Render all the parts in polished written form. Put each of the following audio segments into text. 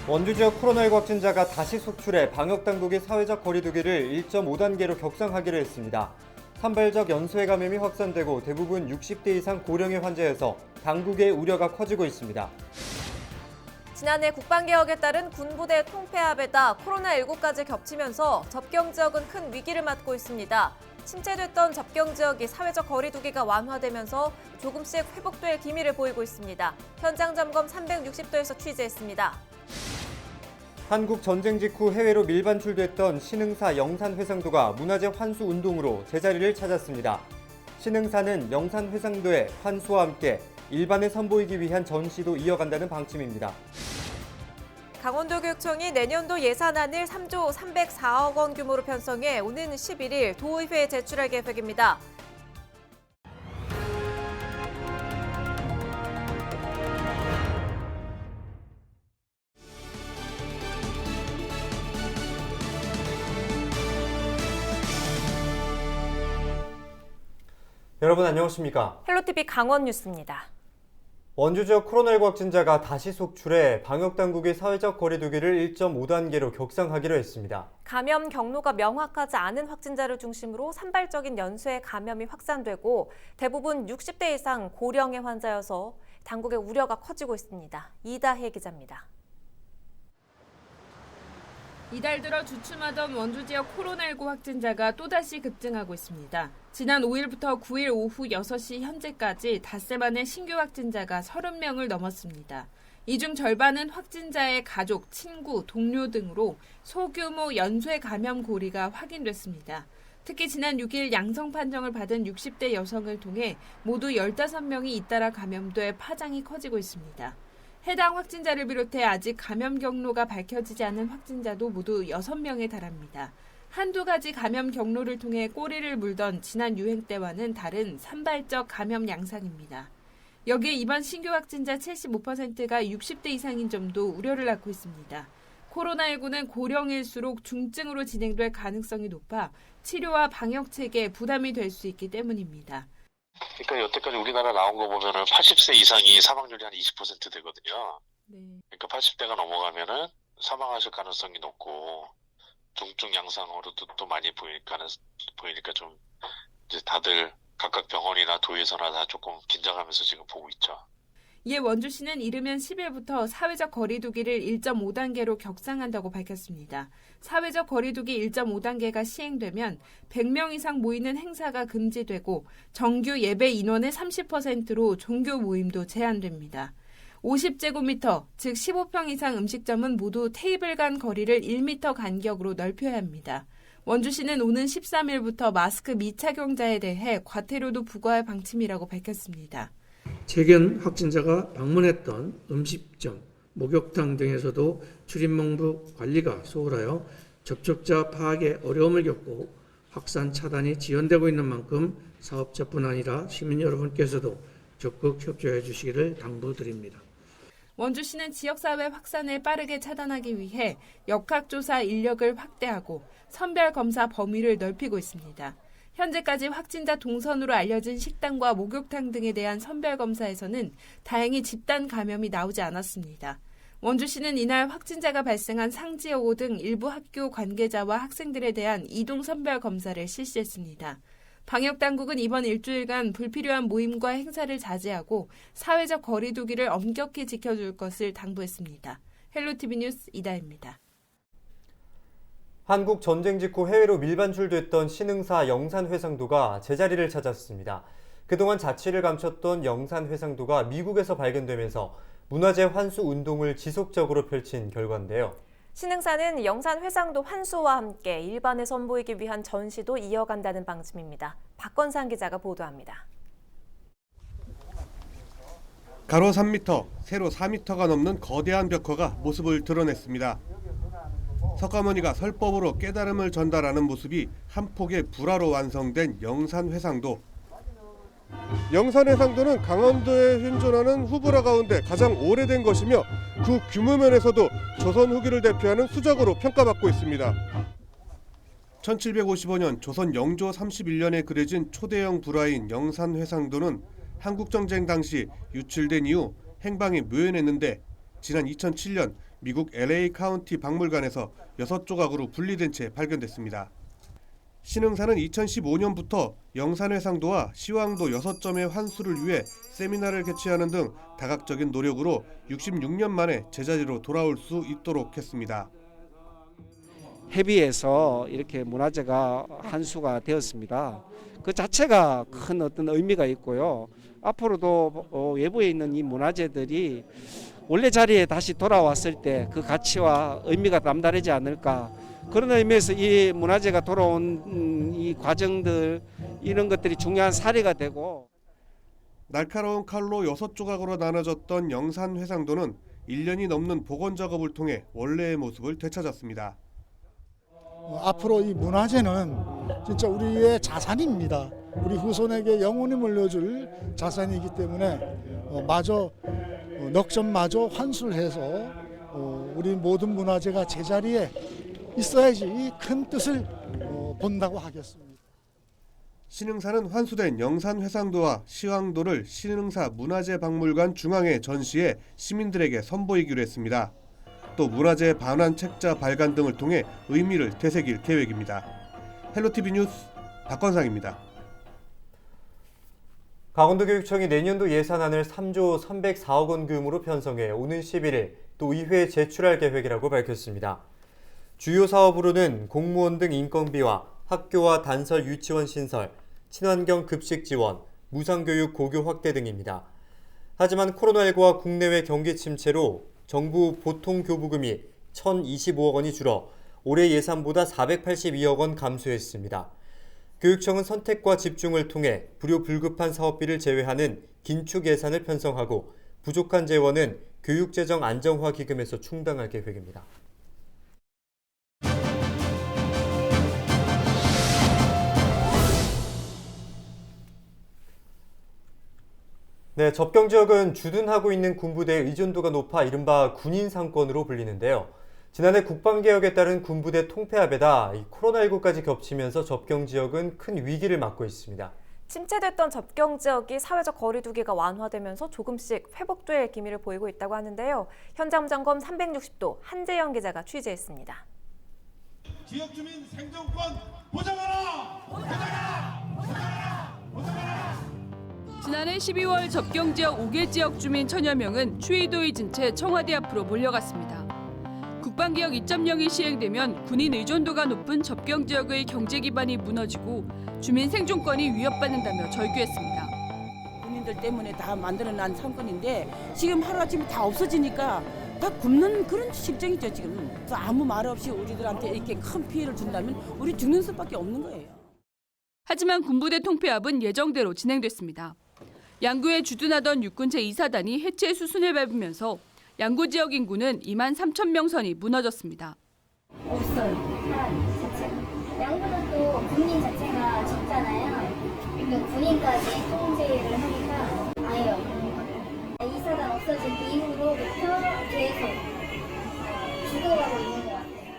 원주 지역 코로나19 확진자가 다시 속출해 방역당국이 사회적 거리두기를 1.5단계로 격상하기로 했습니다. 산발적 연쇄 감염이 확산되고 대부분 60대 이상 고령의 환자여서 당국의 우려가 커지고 있습니다. 지난해 국방개혁에 따른 군부대 통폐합에다 코로나19까지 겹치면서 접경 지역은 큰 위기를 맞고 있습니다. 침체됐던 접경 지역이 사회적 거리두기가 완화되면서 조금씩 회복될 기미를 보이고 있습니다. 현장 점검 360도에서 취재했습니다. 한국 전쟁 직후 해외로 밀반출됐던 신흥사 영산회상도가 문화재 환수 운동으로 제자리를 찾았습니다. 신흥사는 영산회상도의 환수와 함께 일반에 선보이기 위한 전시도 이어간다는 방침입니다. 강원도교육청이 내년도 예산안을 3조 304억 원 규모로 편성해 오는 11일 도의회에 제출할 계획입니다. 여러분 안녕하십니까? 헬로티비 강원 뉴스입니다. 원주 지역 코로나19 확진자가 다시 속출해 방역당국이 사회적 거리두기를 1.5단계로 격상하기로 했습니다. 감염 경로가 명확하지 않은 확진자를 중심으로 산발적인 연쇄 감염이 확산되고 대부분 60대 이상 고령의 환자여서 당국의 우려가 커지고 있습니다. 이다혜 기자입니다. 이달 들어 주춤하던 원주 지역 코로나19 확진자가 또다시 급증하고 있습니다. 지난 5일부터 9일 오후 6시 현재까지 닷새 만에 신규 확진자가 30명을 넘었습니다. 이 중 절반은 확진자의 가족, 친구, 동료 등으로 소규모 연쇄 감염 고리가 확인됐습니다. 특히 지난 6일 양성 판정을 받은 60대 여성을 통해 모두 15명이 잇따라 감염돼 파장이 커지고 있습니다. 해당 확진자를 비롯해 아직 감염 경로가 밝혀지지 않은 확진자도 모두 6명에 달합니다. 한두 가지 감염 경로를 통해 꼬리를 물던 지난 유행 때와는 다른 산발적 감염 양상입니다. 여기에 이번 신규 확진자 75%가 60대 이상인 점도 우려를 낳고 있습니다. 코로나19는 고령일수록 중증으로 진행될 가능성이 높아 치료와 방역 체계에 부담이 될 수 있기 때문입니다. 그러니까 여태까지 우리나라 나온 거 보면은 80세 이상이 사망률이 한 20% 되거든요. 그러니까 80대가 넘어가면은 사망하실 가능성이 높고 중증 양상으로도 또 많이 보이니까 좀 이제 다들 각각 병원이나 도에서나 다 조금 긴장하면서 지금 보고 있죠. 이에 원주시는 이르면 10일부터 사회적 거리두기를 1.5단계로 격상한다고 밝혔습니다. 사회적 거리두기 1.5단계가 시행되면 100명 이상 모이는 행사가 금지되고 정규 예배 인원의 30%로 종교 모임도 제한됩니다. 50제곱미터, 즉 15평 이상 음식점은 모두 테이블 간 거리를 1m 간격으로 넓혀야 합니다. 원주시는 오는 13일부터 마스크 미착용자에 대해 과태료도 부과할 방침이라고 밝혔습니다. 최근 확진자가 방문했던 음식점, 목욕탕 등에서도 출입문부 관리가 소홀하여 접촉자 파악에 어려움을 겪고 확산 차단이 지연되고 있는 만큼 사업자뿐 아니라 시민 여러분께서도 적극 협조해 주시기를 당부드립니다. 원주시는 지역사회 확산을 빠르게 차단하기 위해 역학조사 인력을 확대하고 선별검사 범위를 넓히고 있습니다. 현재까지 확진자 동선으로 알려진 식당과 목욕탕 등에 대한 선별검사에서는 다행히 집단 감염이 나오지 않았습니다. 원주시는 이날 확진자가 발생한 상지여고 등 일부 학교 관계자와 학생들에 대한 이동 선별검사를 실시했습니다. 방역당국은 이번 일주일간 불필요한 모임과 행사를 자제하고 사회적 거리두기를 엄격히 지켜줄 것을 당부했습니다. 헬로티비 뉴스 이다혜입니다. 한국 전쟁 직후 해외로 밀반출됐던 신흥사 영산회상도가 제자리를 찾았습니다. 그동안 자취를 감췄던 영산회상도가 미국에서 발견되면서 문화재 환수 운동을 지속적으로 펼친 결과인데요. 신흥사는 영산회상도 환수와 함께 일반에 선보이기 위한 전시도 이어간다는 방침입니다. 박건상 기자가 보도합니다. 가로 3m, 세로 4m가 넘는 거대한 벽화가 모습을 드러냈습니다. 석가모니가 설법으로 깨달음을 전달하는 모습이 한 폭의 불화로 완성된 영산회상도. 영산회상도는 강원도에 현존하는 후불화 가운데 가장 오래된 것이며 그 규모 면에서도 조선 후기를 대표하는 수작으로 평가받고 있습니다. 1755년 조선 영조 31년에 그려진 초대형 불화인 영산회상도는 한국전쟁 당시 유출된 이후 행방이 묘연했는데 지난 2007년 미국 LA 카운티 박물관에서 6조각으로 분리된 채 발견됐습니다. 신흥사는 2015년부터 영산회상도와 시황도 6점의 환수를 위해 세미나를 개최하는 등 다각적인 노력으로 66년 만에 제자리로 돌아올 수 있도록 했습니다. 협의해서 이렇게 문화재가 환수가 되었습니다. 그 자체가 큰 어떤 의미가 있고요. 앞으로도 외부에 있는 이 문화재들이 원래 자리에 다시 돌아왔을 때 그 가치와 의미가 남다르지 않을까. 그런 의미에서 이 문화재가 돌아온 이 과정들 이런 것들이 중요한 사례가 되고 날카로운 칼로 6조각으로 나눠졌던 영산회상도는 1년이 넘는 복원 작업을 통해 원래의 모습을 되찾았습니다. 앞으로 이 문화재는 진짜 우리의 자산입니다. 우리 후손에게 영원히 물려줄 자산이기 때문에 마저 넉 점마저 환수를 해서 우리 모든 문화재가 제자리에 있어야지 큰 뜻을 본다고 하겠습니다. 신흥사는 환수된 영산회상도와 시황도를 신흥사 문화재박물관 중앙에 전시해 시민들에게 선보이기로 했습니다. 또 문화재 반환 책자 발간 등을 통해 의미를 되새길 계획입니다. 헬로티비 뉴스 박건상입니다. 강원도교육청이 내년도 예산안을 3조 304억 원 규모로 편성해 오는 11일 또 의회에 제출할 계획이라고 밝혔습니다. 주요 사업으로는 공무원 등 인건비와 학교와 단설 유치원 신설, 친환경 급식 지원, 무상교육 고교 확대 등입니다. 하지만 코로나19와 국내외 경기 침체로 정부 보통교부금이 1,025억 원이 줄어 올해 예산보다 482억 원 감소했습니다. 교육청은 선택과 집중을 통해 불효불급한 사업비를 제외하는 긴축 예산을 편성하고 부족한 재원은 교육재정 안정화 기금에서 충당할 계획입니다. 네, 접경 지역은 주둔하고 있는 군부대의 의존도가 높아 이른바 군인 상권으로 불리는데요. 지난해 국방개혁에 따른 군부대 통폐합에다 코로나19까지 겹치면서 접경 지역은 큰 위기를 맞고 있습니다. 침체됐던 접경 지역이 사회적 거리 두기가 완화되면서 조금씩 회복될 기미를 보이고 있다고 하는데요. 현장 점검 360도 한재영 기자가 취재했습니다. 지역 주민 생존권 보장하라! 보장하라! 보장하라! 보장하라! 지난해 12월 접경 지역 5개 지역 주민 천여 명은 추위도 잊은 채 청와대 앞으로 몰려갔습니다. 국방개혁 2.0이 시행되면 군인 의존도가 높은 접경 지역의 경제 기반이 무너지고 주민 생존권이 위협받는다며 절규했습니다. 군인들 때문에 다 만들어난 상권인데 지금 하루아침에 다 없어지니까 다 굶는 그런 실정이죠 지금. 아무 말 없이 우리들한테 이렇게 큰 피해를 준다면 우리 죽는 수밖에 없는 거예요. 하지만 군부대 통폐합은 예정대로 진행됐습니다. 양구에 주둔하던 육군 제2사단이 해체 수순을 밟으면서 양구 지역 인구는 2만 3천 명 선이 무너졌습니다. 없어요. 사람 자체가. 양구는 또 군인 자체가 적잖아요. 그러니까 군인까지 통제를 하니까 아예 없는 거예요. 2사단 없어진 그 이후로부터 계속 죽어가고 있는 것 같아요.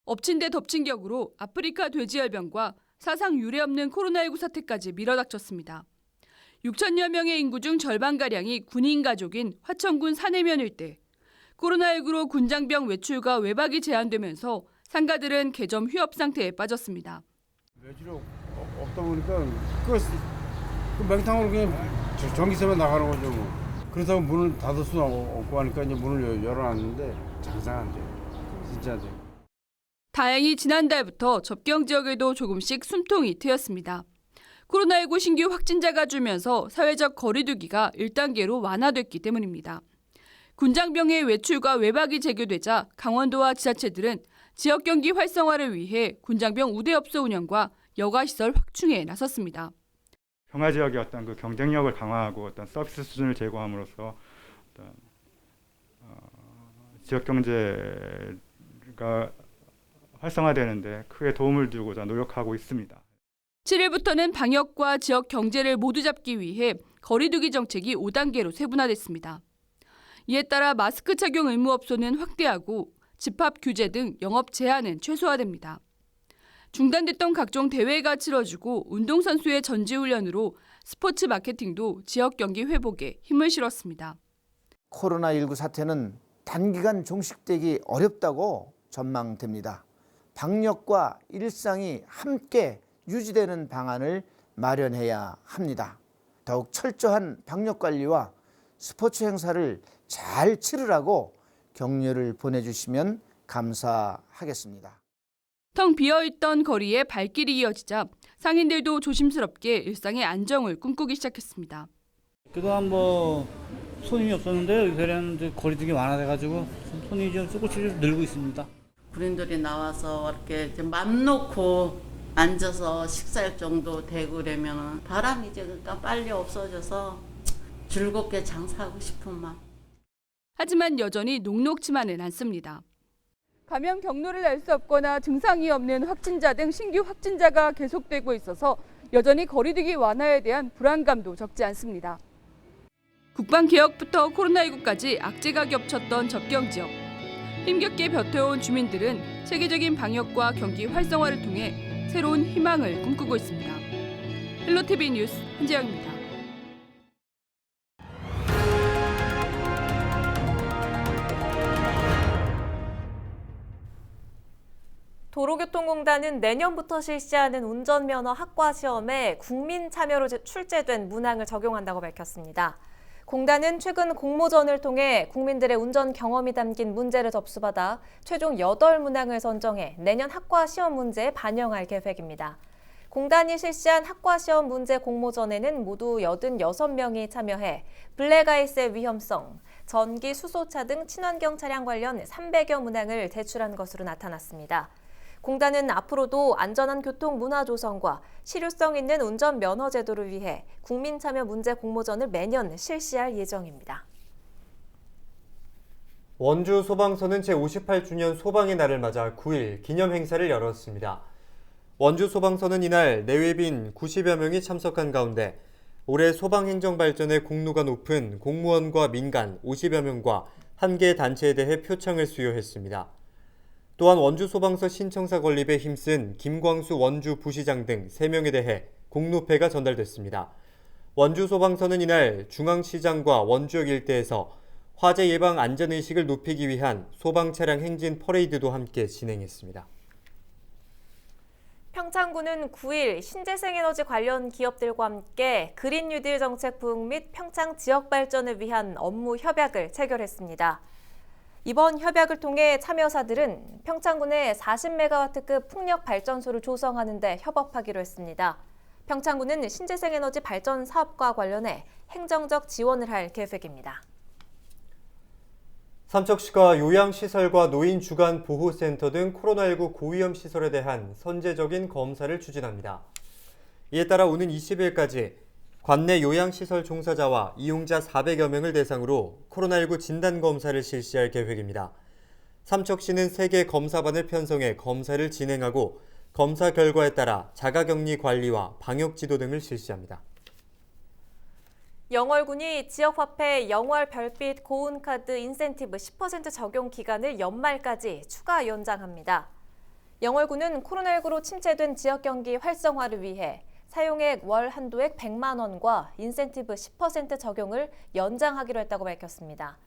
엎친 데 덮친 격으로 아프리카 돼지열병과 사상 유례 없는 코로나19 사태까지 밀어닥쳤습니다. 6천여 명의 인구 중 절반가량이 군인 가족인 화천군 사내면 일대. 코로나19로 군장병 외출과 외박이 제한되면서 상가들은 개점 휴업 상태에 빠졌습니다. 매출이 없다 보니까 그 맹탕으로 그냥 전기세만 나가는 거죠. 뭐. 그렇다고 문을 닫을 수는 없고 하니까 이제 문을 열어놨는데 장사가 안 돼요. 진짜 안 돼요. 다행히 지난달부터 접경 지역에도 조금씩 숨통이 트였습니다. 코로나19 신규 확진자가 줄면서 사회적 거리 두기가 1단계로 완화됐기 때문입니다. 군장병의 외출과 외박이 재개되자 강원도와 지자체들은 지역 경기 활성화를 위해 군장병 우대업소 운영과 여가시설 확충에 나섰습니다. 평화 지역의 어떤 그 경쟁력을 강화하고 어떤 서비스 수준을 제고함으로써 어떤 지역 경제가 활성화되는데 크게 도움을 주고자 노력하고 있습니다. 7일부터는 방역과 지역 경제를 모두 잡기 위해 거리두기 정책이 5단계로 세분화됐습니다. 이에 따라 마스크 착용 의무 업소는 확대하고 집합 규제 등 영업 제한은 최소화됩니다. 중단됐던 각종 대회가 치러지고 운동선수의 전지훈련으로 스포츠 마케팅도 지역 경기 회복에 힘을 실었습니다. 코로나19 사태는 단기간 종식되기 어렵다고 전망됩니다. 방역과 일상이 함께 유지되는 방안을 마련해야 합니다. 더욱 철저한 방역관리와 스포츠 행사를 잘 치르라고 격려를 보내주시면 감사하겠습니다. 텅 비어있던 거리에 발길이 이어지자 상인들도 조심스럽게 일상의 안정을 꿈꾸기 시작했습니다. 그동안 손님이 없었는데요. 요새는 거리두기 완화돼가지고 손님이 좀 조금씩 늘고 있습니다. 군인들이 나와서 이렇게 맘 놓고 앉아서 식사할 정도 되고 그러면 바람이 이제 그러니까 빨리 없어져서 즐겁게 장사하고 싶은 마음. 하지만 여전히 녹록지만은 않습니다. 감염 경로를 알 수 없거나 증상이 없는 확진자 등 신규 확진자가 계속되고 있어서 여전히 거리두기 완화에 대한 불안감도 적지 않습니다. 국방개혁부터 코로나19까지 악재가 겹쳤던 접경지역. 힘겹게 버텨온 주민들은 세계적인 방역과 경기 활성화를 통해 새로운 희망을 꿈꾸고 있습니다. 헬로티비 뉴스 한재영입니다. 도로교통공단은 내년부터 실시하는 운전면허 학과 시험에 국민 참여로 출제된 문항을 적용한다고 밝혔습니다. 공단은 최근 공모전을 통해 국민들의 운전 경험이 담긴 문제를 접수받아 최종 8문항을 선정해 내년 학과 시험 문제에 반영할 계획입니다. 공단이 실시한 학과 시험 문제 공모전에는 모두 86명이 참여해 블랙아이스의 위험성, 전기, 수소차 등 친환경 차량 관련 300여 문항을 제출한 것으로 나타났습니다. 공단은 앞으로도 안전한 교통 문화 조성과 실효성 있는 운전 면허 제도를 위해 국민 참여 문제 공모전을 매년 실시할 예정입니다. 원주 소방서는 제58주년 소방의 날을 맞아 9일 기념 행사를 열었습니다. 원주 소방서는 이날 내외빈 90여 명이 참석한 가운데 올해 소방행정 발전의 공로가 높은 공무원과 민간 50여 명과 한 개 단체에 대해 표창을 수여했습니다. 또한 원주소방서 신청사 건립에 힘쓴 김광수 원주 부시장 등 3명에 대해 공로패가 전달됐습니다. 원주소방서는 이날 중앙시장과 원주역 일대에서 화재 예방 안전의식을 높이기 위한 소방차량 행진 퍼레이드도 함께 진행했습니다. 평창군은 9일 신재생에너지 관련 기업들과 함께 그린 뉴딜 정책 부흥 및 평창 지역 발전을 위한 업무 협약을 체결했습니다. 이번 협약을 통해 참여사들은 평창군의 40메가와트급 풍력 발전소를 조성하는 데 협업하기로 했습니다. 평창군은 신재생에너지 발전 사업과 관련해 행정적 지원을 할 계획입니다. 삼척시가 요양시설과 노인 주간 보호센터 등 코로나19 고위험 시설에 대한 선제적인 검사를 추진합니다. 이에 따라 오는 20일까지 관내 요양시설 종사자와 이용자 400여 명을 대상으로 코로나19 진단검사를 실시할 계획입니다. 삼척시는 3개 검사반을 편성해 검사를 진행하고 검사 결과에 따라 자가격리 관리와 방역지도 등을 실시합니다. 영월군이 지역화폐 영월 별빛 고운카드 인센티브 10% 적용 기간을 연말까지 추가 연장합니다. 영월군은 코로나19로 침체된 지역 경기 활성화를 위해 사용액 월 한도액 100만 원과 인센티브 10% 적용을 연장하기로 했다고 밝혔습니다.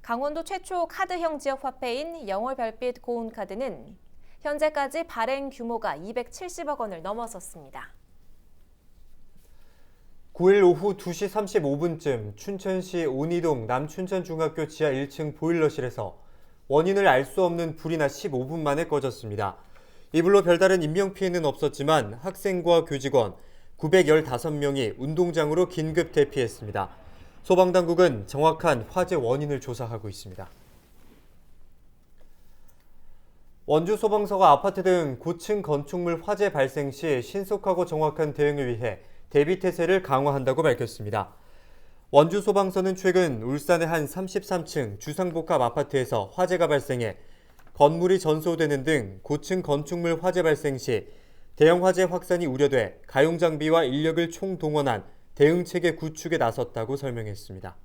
강원도 최초 카드형 지역화폐인 영월 별빛 고운카드는 현재까지 발행 규모가 270억 원을 넘어섰습니다. 9일 오후 2시 35분쯤 춘천시 온이동 남춘천중학교 지하 1층 보일러실에서 원인을 알 수 없는 불이 나 15분 만에 꺼졌습니다. 이 불로 별다른 인명피해는 없었지만 학생과 교직원 915명이 운동장으로 긴급 대피했습니다. 소방당국은 정확한 화재 원인을 조사하고 있습니다. 원주소방서가 아파트 등 고층 건축물 화재 발생 시 신속하고 정확한 대응을 위해 대비태세를 강화한다고 밝혔습니다. 원주소방서는 최근 울산의 한 33층 주상복합 아파트에서 화재가 발생해 건물이 전소되는 등 고층 건축물 화재 발생 시 대형 화재 확산이 우려돼 가용장비와 인력을 총동원한 대응체계 구축에 나섰다고 설명했습니다.